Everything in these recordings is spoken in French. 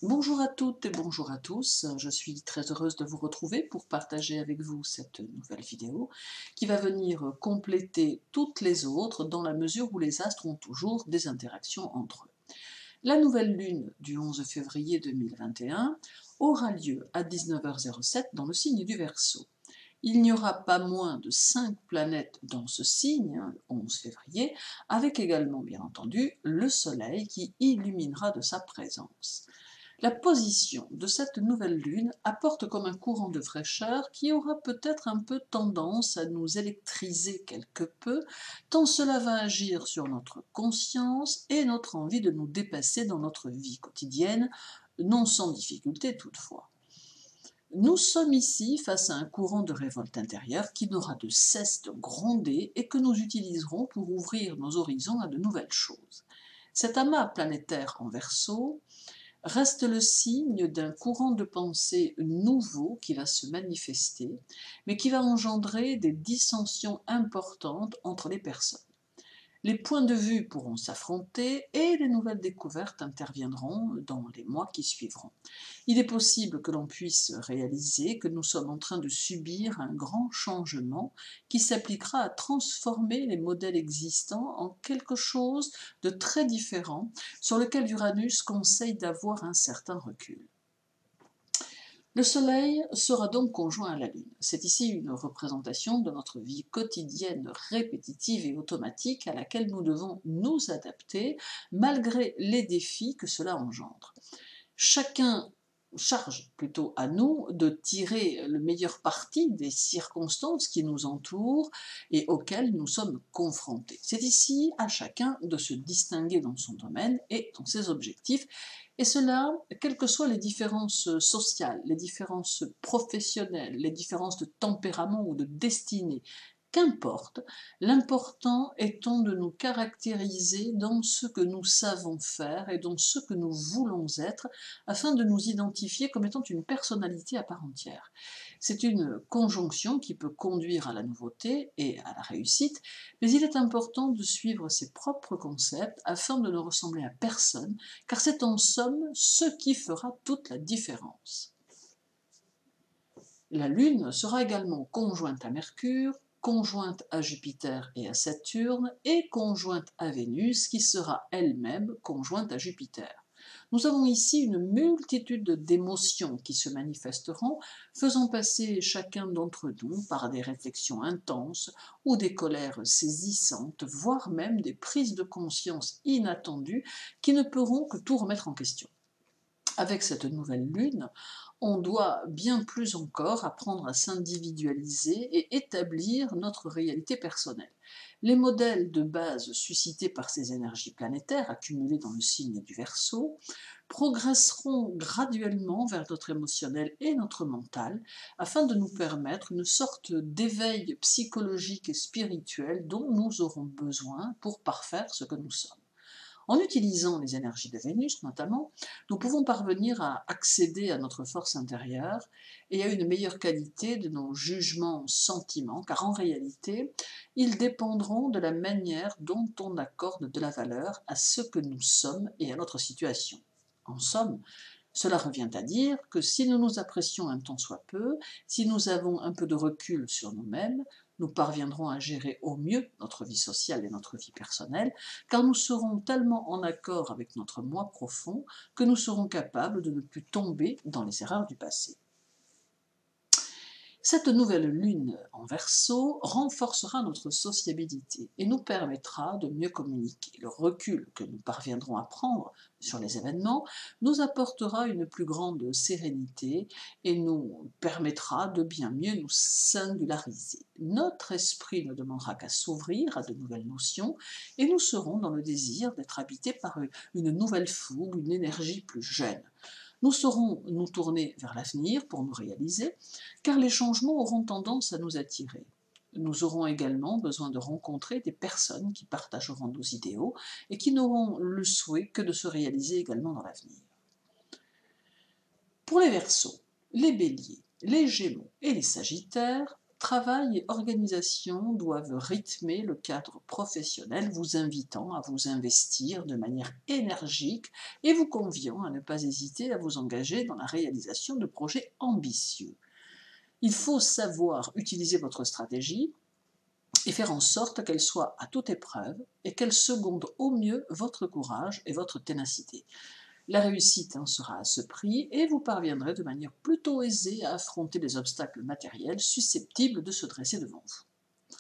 Bonjour à toutes et bonjour à tous, je suis très heureuse de vous retrouver pour partager avec vous cette nouvelle vidéo qui va venir compléter toutes les autres dans la mesure où les astres ont toujours des interactions entre eux. La nouvelle lune du 11 février 2021 aura lieu à 19h07 dans le signe du Verseau. Il n'y aura pas moins de 5 planètes dans ce signe, le 11 février, avec également bien entendu le Soleil qui illuminera de sa présence. La position de cette nouvelle lune apporte comme un courant de fraîcheur qui aura peut-être un peu tendance à nous électriser quelque peu, tant cela va agir sur notre conscience et notre envie de nous dépasser dans notre vie quotidienne, non sans difficulté toutefois. Nous sommes ici face à un courant de révolte intérieure qui n'aura de cesse de gronder et que nous utiliserons pour ouvrir nos horizons à de nouvelles choses. Cet amas planétaire en Verseau reste le signe d'un courant de pensée nouveau qui va se manifester, mais qui va engendrer des dissensions importantes entre les personnes. Les points de vue pourront s'affronter et les nouvelles découvertes interviendront dans les mois qui suivront. Il est possible que l'on puisse réaliser que nous sommes en train de subir un grand changement qui s'appliquera à transformer les modèles existants en quelque chose de très différent sur lequel Uranus conseille d'avoir un certain recul. Le Soleil sera donc conjoint à la Lune. C'est ici une représentation de notre vie quotidienne répétitive et automatique à laquelle nous devons nous adapter malgré les défis que cela engendre. Chacun charge plutôt à nous de tirer le meilleur parti des circonstances qui nous entourent et auxquelles nous sommes confrontés. C'est ici à chacun de se distinguer dans son domaine et dans ses objectifs, et cela, quelles que soient les différences sociales, les différences professionnelles, les différences de tempérament ou de destinée, qu'importe, l'important étant de nous caractériser dans ce que nous savons faire et dans ce que nous voulons être, afin de nous identifier comme étant une personnalité à part entière. C'est une conjonction qui peut conduire à la nouveauté et à la réussite, mais il est important de suivre ses propres concepts afin de ne ressembler à personne, car c'est en somme ce qui fera toute la différence. La Lune sera également conjointe à Mercure, conjointe à Jupiter et à Saturne, et conjointe à Vénus, qui sera elle-même conjointe à Jupiter. Nous avons ici une multitude d'émotions qui se manifesteront, faisant passer chacun d'entre nous par des réflexions intenses ou des colères saisissantes, voire même des prises de conscience inattendues qui ne pourront que tout remettre en question. Avec cette nouvelle lune, on doit bien plus encore apprendre à s'individualiser et établir notre réalité personnelle. Les modèles de base suscités par ces énergies planétaires accumulées dans le signe du Verseau progresseront graduellement vers notre émotionnel et notre mental afin de nous permettre une sorte d'éveil psychologique et spirituel dont nous aurons besoin pour parfaire ce que nous sommes. En utilisant les énergies de Vénus notamment, nous pouvons parvenir à accéder à notre force intérieure et à une meilleure qualité de nos jugements, sentiments, car en réalité, ils dépendront de la manière dont on accorde de la valeur à ce que nous sommes et à notre situation. En somme, cela revient à dire que si nous nous apprécions un tant soit peu, si nous avons un peu de recul sur nous-mêmes, nous parviendrons à gérer au mieux notre vie sociale et notre vie personnelle, car nous serons tellement en accord avec notre moi profond que nous serons capables de ne plus tomber dans les erreurs du passé. Cette nouvelle lune en Verseau renforcera notre sociabilité et nous permettra de mieux communiquer. Le recul que nous parviendrons à prendre sur les événements nous apportera une plus grande sérénité et nous permettra de bien mieux nous singulariser. Notre esprit ne demandera qu'à s'ouvrir à de nouvelles notions et nous serons dans le désir d'être habités par une nouvelle fougue, une énergie plus jeune. Nous saurons nous tourner vers l'avenir pour nous réaliser, car les changements auront tendance à nous attirer. Nous aurons également besoin de rencontrer des personnes qui partageront nos idéaux et qui n'auront le souhait que de se réaliser également dans l'avenir. Pour les Verseaux, les Béliers, les Gémeaux et les Sagittaires, Travail et organisation doivent rythmer le cadre professionnel, vous invitant à vous investir de manière énergique et vous conviant à ne pas hésiter à vous engager dans la réalisation de projets ambitieux. Il faut savoir utiliser votre stratégie et faire en sorte qu'elle soit à toute épreuve et qu'elle seconde au mieux votre courage et votre ténacité. La réussite sera à ce prix et vous parviendrez de manière plutôt aisée à affronter les obstacles matériels susceptibles de se dresser devant vous.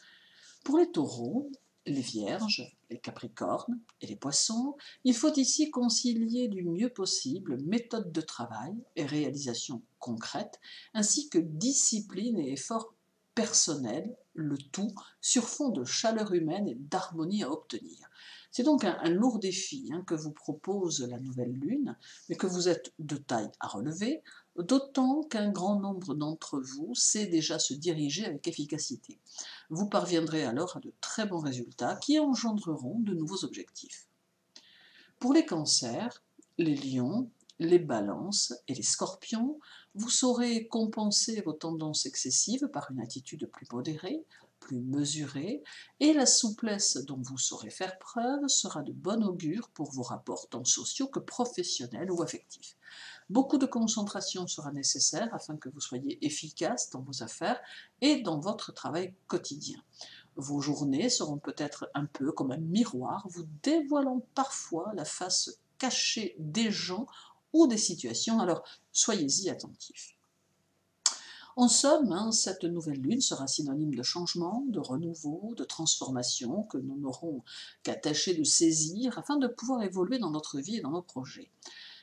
Pour les taureaux, les vierges, les capricornes et les poissons, il faut ici concilier du mieux possible méthode de travail et réalisation concrète, ainsi que discipline et effort personnel, le tout sur fond de chaleur humaine et d'harmonie à obtenir. C'est donc un lourd défi que vous propose la nouvelle lune, mais que vous êtes de taille à relever, d'autant qu'un grand nombre d'entre vous sait déjà se diriger avec efficacité. Vous parviendrez alors à de très bons résultats qui engendreront de nouveaux objectifs. Pour les cancers, les lions, les balances et les scorpions, vous saurez compenser vos tendances excessives par une attitude plus modérée, plus mesurée, et la souplesse dont vous saurez faire preuve sera de bon augure pour vos rapports tant sociaux que professionnels ou affectifs. Beaucoup de concentration sera nécessaire afin que vous soyez efficace dans vos affaires et dans votre travail quotidien. Vos journées seront peut-être un peu comme un miroir, vous dévoilant parfois la face cachée des gens ou des situations, alors soyez-y attentifs. En somme, cette nouvelle lune sera synonyme de changement, de renouveau, de transformation que nous n'aurons qu'à tâcher de saisir afin de pouvoir évoluer dans notre vie et dans nos projets.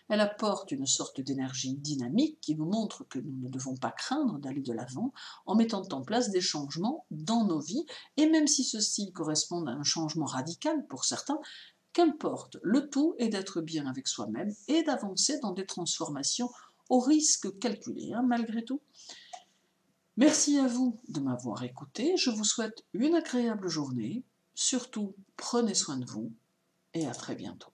Elle apporte une sorte d'énergie dynamique qui nous montre que nous ne devons pas craindre d'aller de l'avant en mettant en place des changements dans nos vies, et même si ceux-ci correspondent à un changement radical pour certains, qu'importe, le tout est d'être bien avec soi-même et d'avancer dans des transformations au risque calculé, malgré tout. Merci à vous de m'avoir écouté, je vous souhaite une agréable journée, surtout prenez soin de vous et à très bientôt.